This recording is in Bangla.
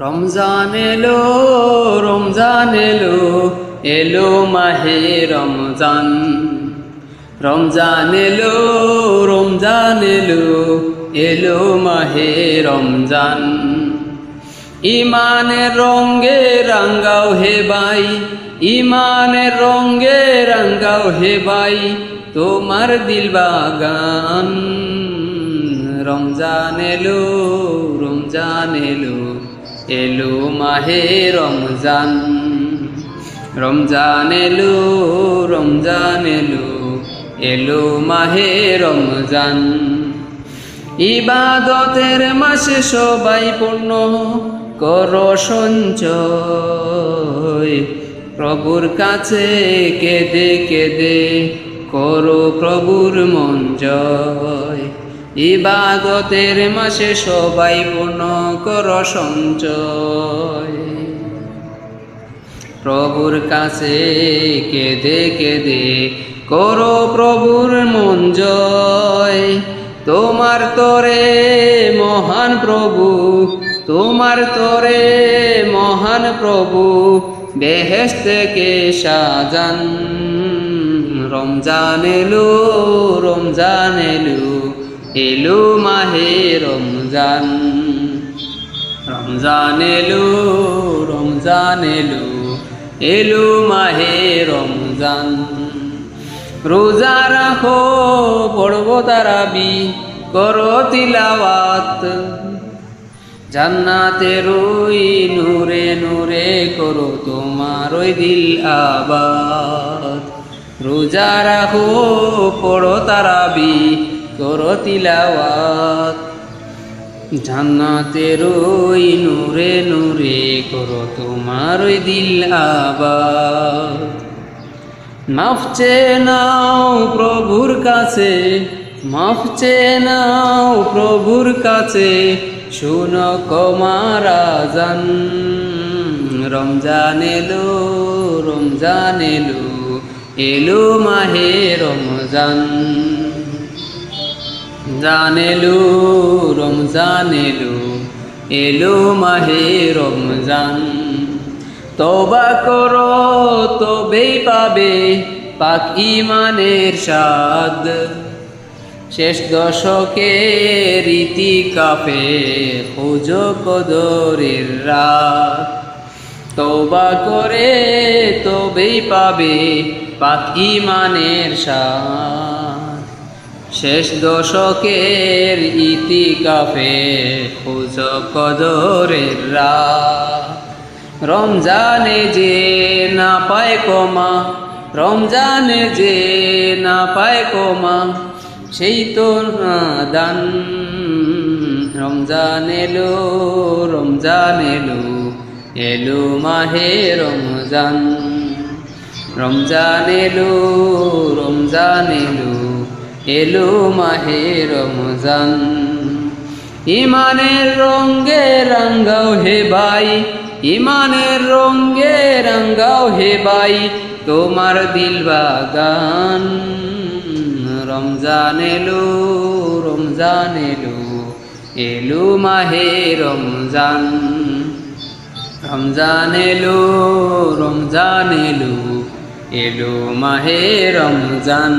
রমজান এলো, রমজান এলো, এলো মাহে রমজান। রমজান এলো, রমজান এলো, এলো মাহে রমজান। ইমানের রঙ্গে রাঙ্গাও হে ভাই, ইমানের রঙ্গে রাঙ্গাও হে ভাই, তোমার দিল বাগান। রমজান এলো, রমজান এলো, এলো মাহে রমজান। রমজান এলো, রমজান এলো, এলো মাহে রমজান। ইবাদতের মাসে সবাই পূর্ণ করো সঞ্চয়, প্রভুর কাছে কেঁদে কেঁদে করো প্রভুর মন জয়। ইবাদতের মাসে সবাই পূর্ণ করো সঞ্চয়, প্রভুর কাছে কেঁদে কেঁদে করো প্রভুর মন জয়। তোমার তরে মহান প্রভু, তোমার তরে মহান প্রভু, বেহেশত থেকে সাজান। রমজান এলো, রমজান এলো, এলো মাহে রমজান। রমজান এলো, রমজান এলো, এলো মাহে রমজান। রোজা রাখো, পড়বো তারাবি, করো তিলাওয়াত, জান্নাতের ওই নূরে নূরে করো তোমার ওই দিল আবাদ। রোজা রাখো, পড়ো তারাবি, করো তিলাওয়াত, জান্নাতের ওই নূরে নূরে করো তোমার ওই দিল আবাদ। মাফ চেয়ে নাও প্রভুর কাছে, মাফ চেয়ে নাও প্রভুর কাছে, শুনো ক্ষমার আযান। রমজান এলো, রমজান এলো, এলো মাহে রমজান। রমজান এলো, রমজান এলো, এলো মাহে রমজান। তওবা করো তবেই পাবে পাক ঈমানের স্বাদ, শেষ দশকের ইতিকাফে খুঁজো কদরের রাত। তওবা করে তবেই পাবে পাক ঈমানের স্বাদ, শেষ দশকের ইতিকাফে খুঁজো কদরের রাত। রমজানে যে না পায় ক্ষমা, রমজানে যে না পায় ক্ষমা, সেই তো নাদান। রমজান এলো, রমজান এলো, এলো মাহে রমজান। রমজান এলো, রমজান এলো, এলো মাহে রমজান। ইমানের রঙ্গে রাঙ্গাও হে ভাই, ইমানের রঙ্গে রাঙ্গাও হে ভাই, তোমার দিল বাগান। রমজান এলো, রমজান এলো, এলো মাহে রমজান। রমজান এলো, রমজান এলো, এলো মাহে রমজান।